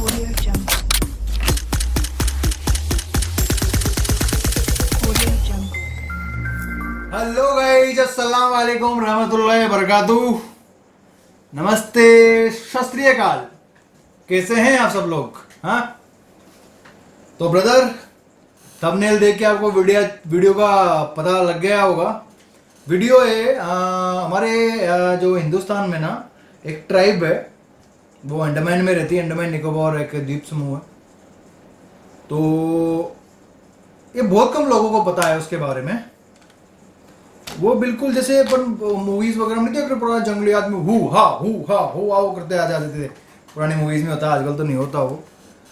Audio Jungle. Audio Jungle. Hello guys, अस्सलाम वालेकुम रहमतुल्लाहि बरकातुहू। नमस्ते, सत श्री अकाल। कैसे हैं आप सब लोग? हाँ, तो ब्रदर, थंबनेल देख के आपको वीडियो का पता लग गया होगा। वीडियो है हमारे जो हिंदुस्तान में ना एक ट्राइब है, वो अंडमान में रहती है। अंडमान निकोबार एक द्वीप समूह है। तो ये बहुत कम लोगों को पता है उसके बारे में। वो बिल्कुल जैसे अपन मूवीज वगैरह में नहीं देखते, पुराना जंगली आदमी हु हा वो करते आ जाते थे। पुरानी मूवीज में होता, आजकल तो नहीं होता वो।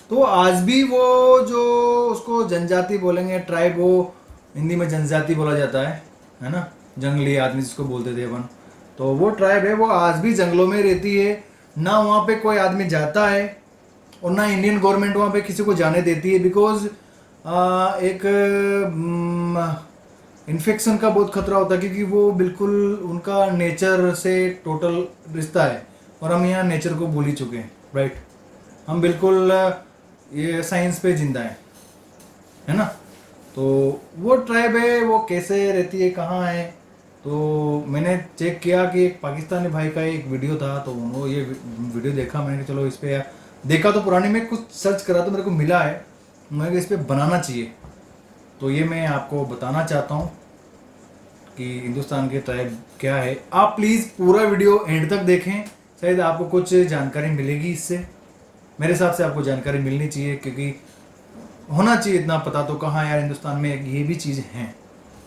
तो आज भी वो जो उसको जनजाति बोलेंगे, ट्राइब, वो हिंदी में जनजाति बोला जाता है ना, जंगली आदमी जिसको बोलते थे अपन। तो वो ट्राइब है, वो आज भी जंगलों में रहती है। ना वहाँ पे कोई आदमी जाता है और ना इंडियन गवर्नमेंट वहाँ पे किसी को जाने देती है, बिकॉज एक इन्फेक्शन का बहुत खतरा होता है, क्योंकि वो बिल्कुल उनका नेचर से टोटल रिश्ता है। और हम यहाँ नेचर को भूल ही चुके हैं, राइट। हम बिल्कुल ये साइंस पे जिंदा है ना। तो वो ट्राइब है, वो कैसे रहती है, कहाँ है। तो मैंने चेक किया कि एक पाकिस्तानी भाई का एक वीडियो था, तो वो ये वीडियो देखा मैंने, चलो इस पर देखा। तो पुरानी में कुछ सर्च करा तो मेरे को मिला है, मैंने इस पर बनाना चाहिए। तो ये मैं आपको बताना चाहता हूँ कि हिंदुस्तान के ट्राइब क्या है। आप प्लीज़ पूरा वीडियो एंड तक देखें, शायद आपको कुछ जानकारी मिलेगी इससे। मेरे हिसाब से आपको जानकारी मिलनी चाहिए, क्योंकि होना चाहिए इतना पता तो कहाँ यार हिंदुस्तान में ये भी चीज़ हैं।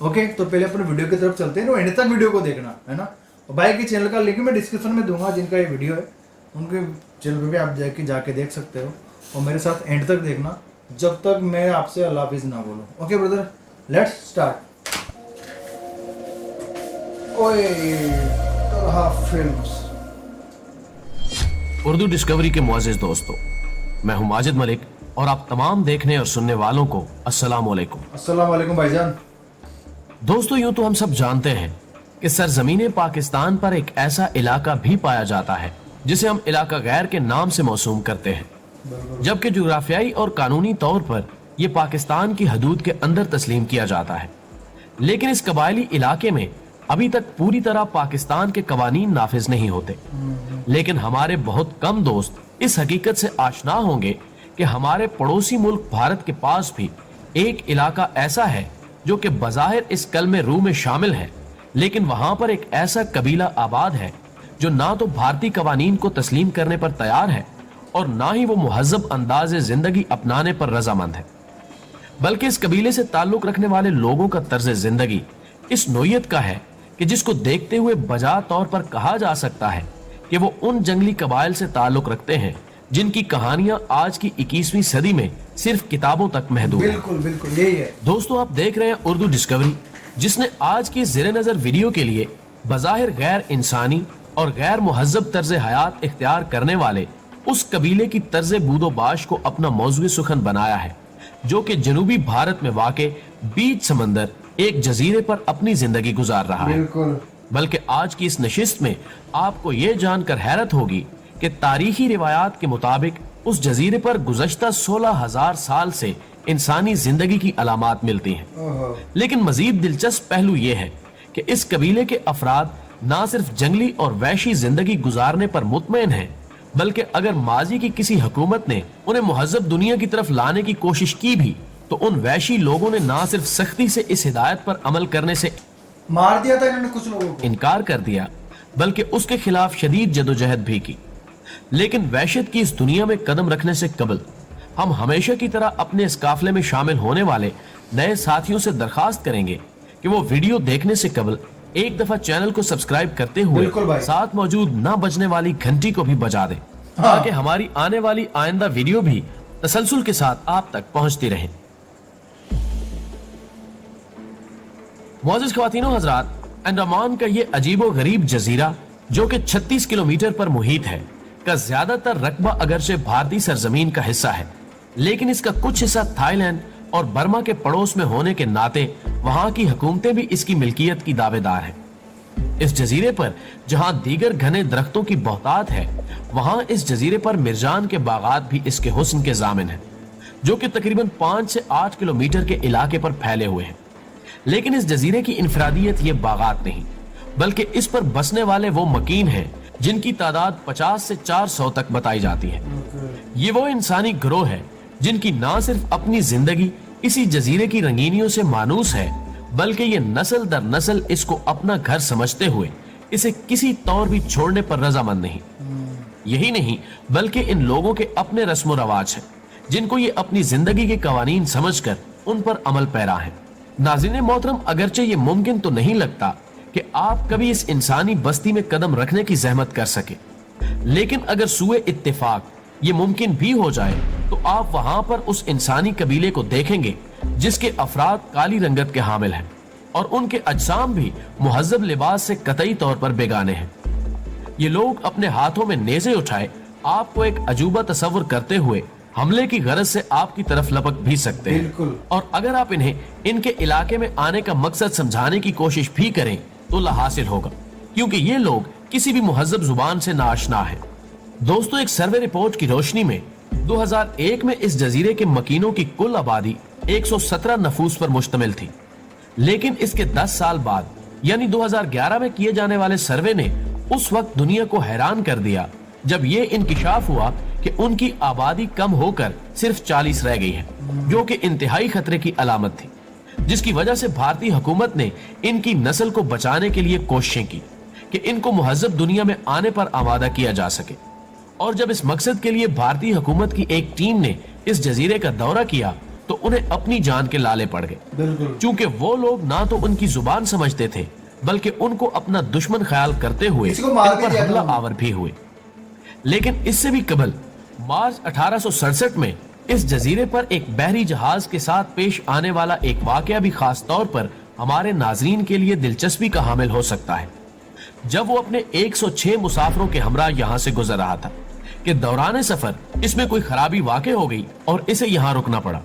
ओके, तो पहले अपने वीडियो की तरफ चलते हैं। तो एंड तक वीडियो को देखना है ना। और भाई के चैनल का लिंक मैं डिस्क्रिप्शन में दूंगा, जिनका ये वीडियो है उनके चैनल पर भी आप जाके देख सकते हो। और मेरे साथ एंड तक देखना, जब तक मैं आपसे अल्लाह हाफिज़ ना बोलूँ। Okay brother, let's start. ओए तलहा फिल्म्स। उर्दू डिस्कवरी के मुअज़्ज़िज़ दोस्तों, मैं हूं माजिद मलिक और आप तमाम देखने और सुनने वालों को अस्सलाम वालेकुम। अस्सलाम वालेकुम भाईजान। दोस्तों, यूं तो हम सब जानते हैं कि सरजमीन पाकिस्तान पर एक ऐसा इलाका भी पाया जाता है जिसे हम इलाका गैर के नाम से मौसूम करते हैं, जबकि जुग्राफियाई और कानूनी तौर पर यह पाकिस्तान की हदूद के अंदर तस्लीम किया जाता है। लेकिन इस कबायली इलाके में अभी तक पूरी तरह पाकिस्तान के कवानीन नाफिज नहीं होते। लेकिन हमारे बहुत कम दोस्त इस हकीकत से आशना होंगे कि हमारे पड़ोसी मुल्क भारत के पास भी एक इलाका ऐसा है जो कि बज़ाहिर इस कलमे रू में शामिल है, लेकिन वहां पर एक ऐसा कबीला आबाद है जो ना तो भारतीय कवानीन को तस्लीम करने पर तैयार है और ना ही वो मुहज़्ज़ब अंदाज़े जिंदगी अपनाने पर रजामंद है। बल्कि इस कबीले से ताल्लुक रखने वाले लोगों का तर्ज जिंदगी इस नोयत का है कि जिसको देखते हुए बजा तौर पर कहा जा सकता है कि वो उन जंगली कबाइल से ताल्लुक रखते हैं जिनकी कहानियां आज की 21वीं सदी में सिर्फ किताबों तक महदूद है। बिल्कुल बिल्कुल यही है। दोस्तों, आप देख रहे हैं उर्दू डिस्कवरी, जिसने आज की ज़ेरे नजर वीडियो के लिए बज़ाहिर गैर इंसानी और गैर मुहज़्ज़ब तर्ज हयात इख्तियार करने वाले उस कबीले की तर्ज बूदोबाश को अपना मौज़ूए सुखन बनाया है, जो कि जनूबी भारत में वाक़े बीच समंदर एक जजीरे पर अपनी जिंदगी गुजार रहा है। बिल्कुल। बल्कि आज की इस नशिस्त में आपको ये जानकर हैरत होगी कि तारीखी रिवायात के मुताबिक उस जजीरे पर गुज़श्ता 16,000 साल से इंसानी जिंदगी की अलामात मिलती हैं। लेकिन मजीद दिलचस्प पहलू ये है कि इस कबीले के अफराद ना सिर्फ जंगली और वैशी जिंदगी गुजारने पर मुतमईन हैं, बल्कि अगर माजी की किसी हुकूमत ने उन्हें मुहज़्ज़ब दुनिया की तरफ लाने की कोशिश की भी तो उन वैशी लोगों ने ना सिर्फ सख्ती से इस हिदायत पर अमल करने से मार दिया था इन्होंने कुछ लोगों को, इनकार कर दिया, बल्कि उसके खिलाफ शदीद जदोजहद भी की। लेकिन वहशत की इस दुनिया में कदम रखने से कबल हम हमेशा की तरह अपने इस काफिले में शामिल होने वाले नए साथियों से दरखास्त करेंगे कि वो वीडियो देखने से कबल एक दफा चैनल को सब्सक्राइब करते हुए साथ मौजूद ना बजने वाली घंटी को भी बजा दें, ताकि हमारी आने वाली आइंदा वीडियो भी तसलसल के साथ आप तक पहुंचती रहे। मुअज़्ज़िज़ ख़वातीनो हज़रात, अंडमान का ये अजीबो गरीब जजीरा जो कि 36 किलोमीटर पर मुहित है का ज्यादातर रकबा अगरचे भारतीय सरजमीन का हिस्सा है, लेकिन इसका कुछ हिस्सा थाईलैंड और बर्मा के पड़ोस में होने के नाते वहां की हुकूमतें भी इसकी मिल्कियत की दावेदार हैं। इस जजीरे पर जहां दीगर घने दरख्तों की बहुतात है, वहां इस जजीरे पर मिर्जान के बागात भी इसके हुस्न के जामिन हैं, जो कि तकरीबन 5 से 8 किलोमीटर के इलाके पर फैले हुए हैं। लेकिन इस जजीरे की इनफरादियत ये बागात नहीं, बल्कि इस पर बसने वाले वो मकीन हैं जिनकी तादाद 50 से 400 तक बताई जाती है। ये वो इंसानी गिरोह है जिनकी ना सिर्फ अपनी जिंदगी इसी जजीरे की रंगीनियों से मानूस है, बल्कि ये नस्ल दर नस्ल इसको अपना घर समझते हुए इसे किसी तौर भी छोड़ने पर रजामंद नहीं। यही नहीं, बल्कि इन लोगों के अपने रस्म रवाज हैं जिनको ये अपनी जिंदगी के कवानीन समझकर उन पर अमल पैरा है। नाज़रीन मोहतरम, अगरचे ये मुमकिन तो नहीं लगता कि आप कभी इस इंसानी बस्ती में कदम रखने की जहमत कर सके, लेकिन अगर सुए इत्तेफाक ये मुमकिन भी हो जाए तो आप वहां पर उस इंसानी कबीले को देखेंगे जिसके अफराद काली रंगत के हामिल हैं और उनके अजसाम भी मुहज्जब लिबास से कतई तौर पर बेगाने हैं। ये लोग अपने हाथों में नेज़े उठाए आपको एक अजूबा तस्वुर करते हुए हमले की गरज से आपकी तरफ लपक भी सकते हैं। बिल्कुल। और अगर आप इन्हें इनके इलाके में आने का मकसद समझाने की कोशिश भी करें तो लाहासिल होगा, क्योंकि ये लोग किसी भी मुहज्जब जुबान से नाआशना है। दोस्तों, एक सर्वे रिपोर्ट की रोशनी में 2001 में इस जजीरे के मकीनों की कुल आबादी 117 नफूस पर मुश्तमिल थी, लेकिन इसके 10 साल बाद यानी 2011 में किए जाने वाले सर्वे ने उस वक्त दुनिया को हैरान कर दिया जब ये इंकिशाफ हुआ कि उनकी आबादी कम होकर सिर्फ 40 रह गई है, जो कि इंतहाई खतरे की अलामत थी, जिसकी वजह से भारतीय हुकूमत ने इनकी नस्ल को बचाने के लिए कोशिशें की कि इनको मुहज्जब दुनिया में आने पर आमादा किया जा सके। और जब इस मकसद के लिए भारतीय हुकूमत की एक टीम ने इस जजीरे का दौरा किया तो उन्हें अपनी जान के लाले पड़ गए, क्योंकि वो लोग ना तो उनकी जुबान समझते थे बल्कि उनको अपना दुश्मन ख्याल करते हुए इन पर हमला आवर भी हुए। लेकिन इससे भी कबल मार्च 1867 में इस जजीरे पर एक बहरी जहाज के साथ पेश आने वाला एक वाकया भी खास तौर पर हमारे नाजरीन के लिए दिलचस्पी का हामिल हो सकता है। जब वो अपने 106 मुसाफिरों के हमरा यहाँ से गुजर रहा था कि दौरान सफर इसमें कोई खराबी वाक़ हो गई और इसे यहाँ रुकना पड़ा,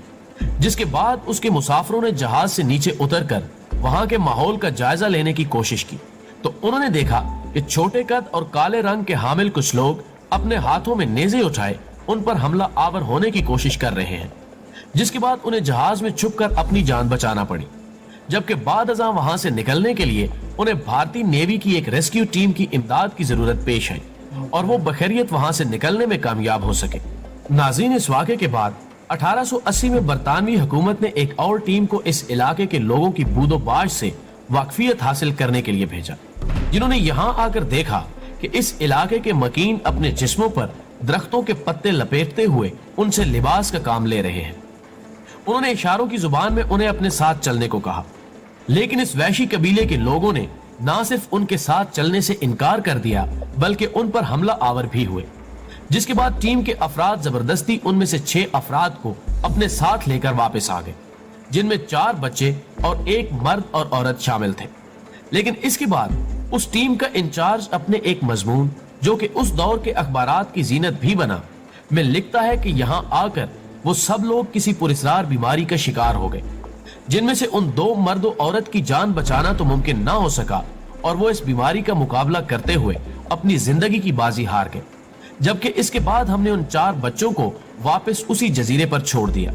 जिसके बाद उसके मुसाफिरों ने जहाज से नीचे उतरकर वहां के माहौल का जायजा लेने की कोशिश की तो उन्होंने देखा कि छोटे कद और काले रंग के हामिल कुछ लोग अपने हाथों में नेज़े उठाए उन पर हमला आवर होने की कोशिश कर रहे हैं, जिसके बाद उन्हें जहाज में छुपकर अपनी जान बचाना पड़ी। जबकि बाद अज़ां वहां से निकलने के लिए उन्हें भारतीय नेवी की एक रेस्क्यू टीम की इमदाद की जरूरत पेश आई और वो बखैरियत वहां से निकलने में कामयाब हो सके। नाज़रीन, इस वाक़े के बाद 1880 में बरतानवी हुकूमत ने एक और टीम को इस इलाके के लोगों की बूदोबाश से वाकफियत हासिल करने के लिए भेजा, जिन्होंने यहाँ आकर देखा कि इस इलाके के मकीन अपने जिस्मों पर दरख्तों के पत्ते लपेटते हुए उनसे लिबास का काम ले रहे हैं। उन्होंने इशारों की जुबान में उन्हें अपने साथ चलने को कहा, लेकिन इस वैशी कबीले के लोगों ने ना सिर्फ उनके साथ चलने से इनकार कर दिया बल्कि उन पर हमला आवर भी हुए, जिसके बाद टीम के अफराद जबरदस्ती उनमें से 6 अफराद को अपने साथ लेकर वापस आ गए, जिनमें 4 बच्चे और 1 मर्द और औरत शामिल थे। लेकिन इसके बाद उस टीम का इंचार्ज अपने एक मजमून, जो कि उस दौर के अखबारात की जीनत भी बना, में लिखता है कि यहाँ आकर वो सब लोग किसी पुरस्रार बीमारी का शिकार हो गए, जिनमें से उन 2 मर्द और औरत की जान बचाना तो मुमकिन ना हो सका और वो इस बीमारी का मुकाबला करते हुए अपनी जिंदगी की बाजी हार गए। जबकि इसके बाद हमने उन 4 बच्चों को वापस उसी जजीरे पर छोड़ दिया।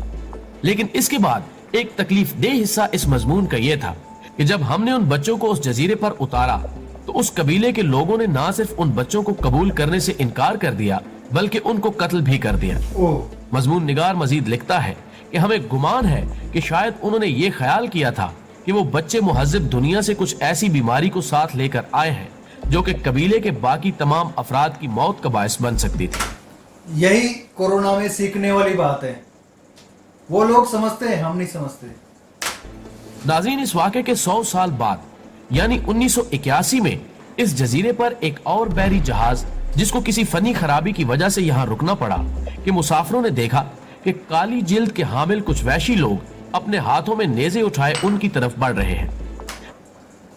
लेकिन इसके बाद एक तकलीफ दे हिस्सा इस मजमून का यह था कि जब हमने उन बच्चों को उस जजीरे पर उतारा तो उस कबीले के लोगों ने ना सिर्फ उन बच्चों को कबूल करने से इनकार कर दिया बल्कि उनको कत्ल भी कर दिया। मजमून निगार मजीद लिखता है कि हमें गुमान है कि शायद उन्होंने ये ख्याल किया था कि वो बच्चे मुहज्जब दुनिया से कुछ ऐसी बीमारी को साथ लेकर आए हैं जो कि कबीले के बाकी तमाम अफराद की मौत का बायस बन सकती थी। यही कोरोना में सीखने वाली बात है, वो लोग समझते हैं, हम नहीं समझते। नाज़रीन, इस वाक़े के 100 साल बाद यानी 1981 में इस जजीरे पर एक और बहरी जहाज, जिसको किसी फनी खराबी की वजह से यहाँ रुकना पड़ा, कि मुसाफिरों ने देखा कि काली जिल्द के हामिल कुछ वैशी लोग अपने हाथों में नेज़े उठाए उनकी तरफ बढ़ रहे हैं।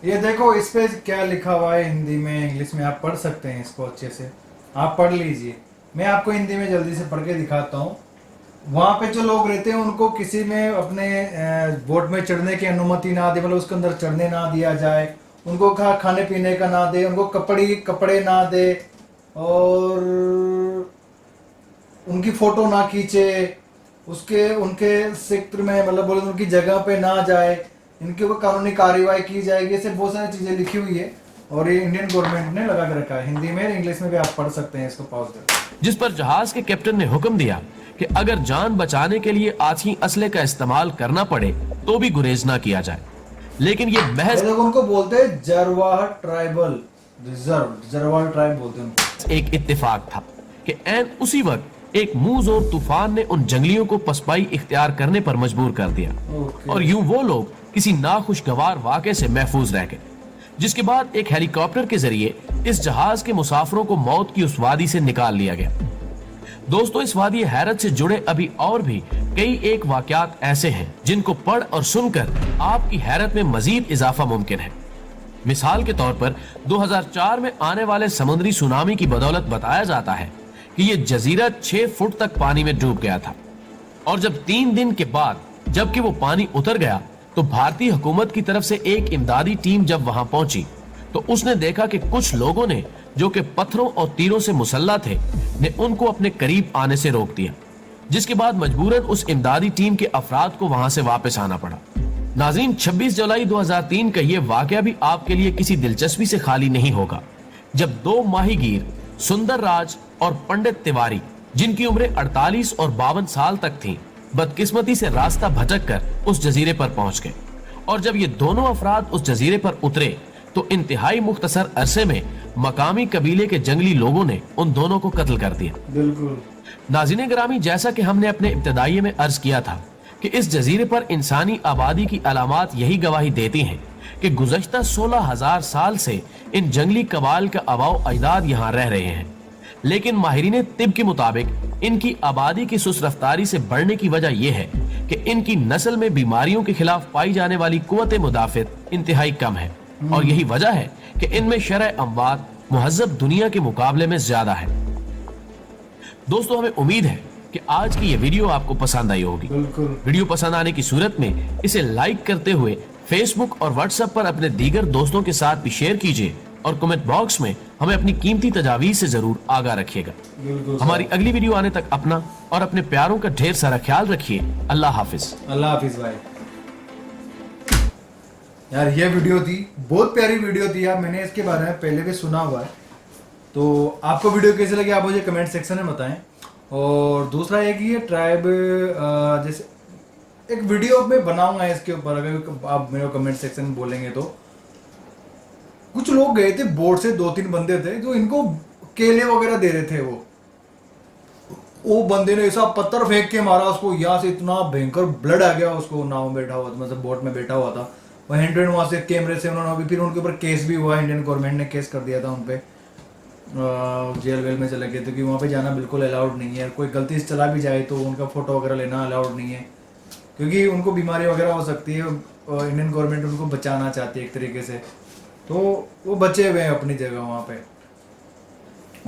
ये देखो, इस पे क्या लिखा हुआ है हिंदी में, इंग्लिश में, आप पढ़ सकते हैं इसको अच्छे से, आप पढ़ लीजिए। मैं आपको हिंदी में जल्दी से पढ़ के दिखाता हूँ। वहाँ पे जो लोग रहते हैं उनको किसी में अपने बोट में चढ़ने की अनुमति ना दे, मतलब उसके अंदर चढ़ने ना दिया जाए, उनको खाने पीने का ना दे, उनको कपड़े ना दे, और उनकी फोटो ना खींचे, उनके क्षेत्र में मतलब बोले उनकी जगह पे ना जाए, इनके ऊपर कानूनी कार्रवाई की जाएगी। ऐसे बहुत सारी चीजें लिखी हुई है और ये इंडियन गवर्नमेंट ने लगा के रखा है, हिंदी में इंग्लिश में भी आप पढ़ सकते हैं इसको पॉज करके। जिस पर जहाज के कैप्टन ने हुक्म दिया कि अगर जान बचाने के लिए आछी असले का इस्तेमाल करना पड़े तो भी गुरेज ना किया जाए। लेकिन ये महज उनको बोलते हैं जरवाह ट्राइबल रिजर्व, जरवाह ट्राइब बोलते हैं। एक इत्तेफाक था कि ऐन उसी वक्त एक मूज और तूफान ने उन जंगलियों को पसपाई इख्तियार करने पर मजबूर कर दिया और यूं वो लोग किसी नाखुशगवार वाक़े से महफूज रह गए, जिसके बाद एक हेलीकॉप्टर के जरिए इस जहाज के मुसाफिरों को मौत की उस वादी से निकाल लिया गया। दोस्तों, इस वादी हैरत से जुड़े अभी और भी कई एक वाकयात ऐसे हैं जिनको पढ़ और सुनकर आपकी हैरत में मजीद इजाफा मुमकिन है। मिसाल के तौर पर 2004 में आने वाले समुद्री सुनामी की बदौलत बताया जाता है कि ये जजीरा 6 फुट तक पानी में डूब गया था और जब 3 दिन के बाद जबकि वो पानी उतर गया तो भारतीय हुकूमत की तरफ से एक इमदादी टीम जब वहां पहुंची तो उसने देखा कि कुछ लोगों ने जो कि पत्थरों और तीरों से मुसल्ला थे ने उनको अपने करीब आने से रोक दिया, जिसके बाद मजबूरन उस इमदादी टीम के अफराद को वहां से वापस आना पड़ा। नाज़रीन, 26 जुलाई 2003 का ये वाकया भी आपके लिए किसी दिलचस्पी से खाली नहीं होगा, जब 2 माहीगीर सुंदर राज और पंडित तिवारी, जिनकी उम्रें 48 और 52 साल तक थीं, बदकिस्मती से रास्ता भटक कर उस जजीरे पर पहुंच गए और जब ये दोनों अफराद उस जजीरे पर उतरे तो इंतहाई मुख्तसर अरसे में मकामी कबीले के जंगली लोगों ने उन दोनों को कत्ल कर दिया। बिल्कुल नाज़रीन ग्रामी, जैसा कि हमने अपने इब्तदाइये में अर्ज किया था कि इस जजीरे पर इंसानी आबादी की अलामात यही गवाही देती हैं कि गुज़श्ता 16,000 साल से इन जंगली कबाइल का आबाओ अजदाद यहाँ रह रहे हैं, लेकिन माहिरीन तिब के मुताबिक इनकी आबादी की सुस्त रफ्तारी से बढ़ने की वजह यह है कि इनकी नस्ल में बीमारियों के खिलाफ पाई जाने वाली कुव्वत मुदाफ़त इंतहाई कम है और यही वजह है कि इनमें शरअ अमवात मुहज़्ज़ब दुनिया के मुकाबले में ज्यादा है। दोस्तों, हमें उम्मीद है कि आज की ये वीडियो आपको पसंद आई होगी। वीडियो पसंद आने की सूरत में इसे लाइक करते हुए फेसबुक और व्हाट्सएप पर अपने दीगर दोस्तों के साथ भी शेयर कीजिए और कमेंट बॉक्स में हमें अपनी कीमती तजावीज़ से जरूर आगाह रखिएगा। हमारी अगली वीडियो आने तक अपना और अपने प्यारों का ढेर सारा ख्याल रखिए। अल्लाह हाफिज। अल्लाह हाफिज भाई। यार ये वीडियो थी, बहुत प्यारी वीडियो थी यार, मैंने इसके बारे में पहले भी सुना हुआ है, तो आपको वीडियो कैसे लगी आप मुझे कमेंट सेक्शन में बताएं। और दूसरा ये कि ये ट्राइब जैसे एक वीडियो मैं बनाऊंगा इसके ऊपर, अगर आप मेरे कमेंट सेक्शन में बोलेंगे तो। कुछ लोग गए थे बोट से, 2-3 बंदे थे जो इनको केले वगैरह दे रहे थे। वो बंदे ने ऐसा पत्थर फेंक के मारा उसको, यहाँ से इतना भयंकर ब्लड आ गया उसको, नाव में बैठा हुआ था, मतलब बोट में बैठा हुआ था। वह हैंड वहाँ से कैमरे से उन्होंने, अभी फिर उनके ऊपर केस भी हुआ, इंडियन गवर्नमेंट ने केस कर दिया था उन पर, जेल वेल में चले गए थे, क्योंकि वहाँ पे जाना बिल्कुल अलाउड नहीं है। कोई गलती से चला भी जाए तो उनका फ़ोटो वगैरह लेना अलाउड नहीं है, क्योंकि उनको बीमारी वगैरह हो सकती है। इंडियन गवर्नमेंट उनको बचाना चाहती है एक तरीके से, तो वो बचे हुए हैं अपनी जगह वहाँ पे।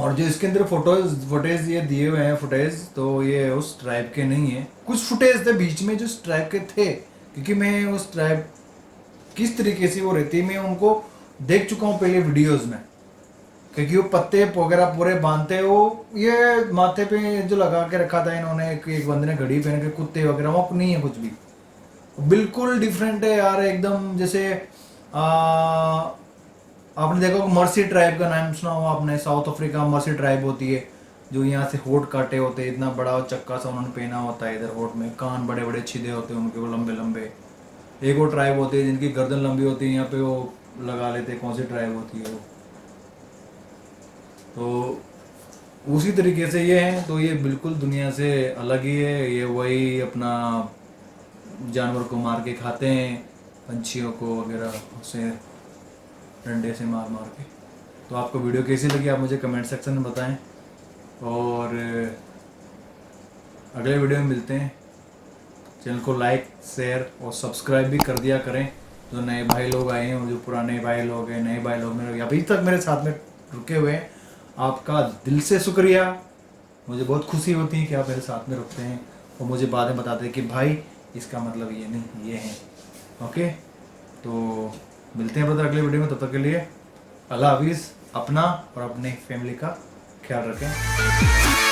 और जो इसके अंदर फुटेज ये दिए हुए हैं फुटेज, तो ये उस ट्राइब के नहीं है। कुछ फुटेज थे बीच में जो उस ट्राइब के थे, क्योंकि मैं उस ट्राइब किस तरीके से वो रहती है मैं उनको देख चुका हूँ पहले वीडियोज़ में, क्योंकि वो पत्ते वगैरह पूरे बांधते हो, ये माथे पे जो लगा के रखा था इन्होंने, एक बंदे ने घड़ी पहन के, कुत्ते वगैरह, वो नहीं है कुछ भी, बिल्कुल डिफरेंट है यार एकदम। जैसे आपने देखा मर्सी ट्राइब का नाम सुना हुआ आपने, साउथ अफ्रीका मर्सी ट्राइब होती है, जो यहाँ से होठ काटे होते हैं, इतना बड़ा चक्का सा उन्होंने पहना होता है इधर होठ में, कान बड़े बड़े छिदे होते हैं उनके, वो लंबे लंबे। एक वो ट्राइब होती है जिनकी गर्दन लंबी होती है, यहाँ पे वो लगा लेते हैं, कौन सी ट्राइब होती है वो, तो उसी तरीके से ये हैं। तो ये बिल्कुल दुनिया से अलग ही है, ये वही अपना जानवर को मार के खाते हैं, पंछियों को वगैरह उसे डंडे से मार मार के। तो आपको वीडियो कैसी लगी आप मुझे कमेंट सेक्शन में बताएं, और अगले वीडियो में मिलते हैं। चैनल को लाइक शेयर और सब्सक्राइब भी कर दिया करें, जो नए भाई लोग आए हैं और जो पुराने भाई लोग हैं, नए भाई लोग मेरे अभी तक मेरे साथ में रुके हुए हैं, आपका दिल से शुक्रिया। मुझे बहुत खुशी होती है कि आप मेरे साथ में रुकते हैं और मुझे बाद में बताते हैं कि भाई इसका मतलब ये नहीं, ये है। ओके, तो मिलते हैं ब्रदर अगले वीडियो में, तब तक के लिए अल्लाह हाफिज़। अपना और अपने फैमिली का ख्याल रखें।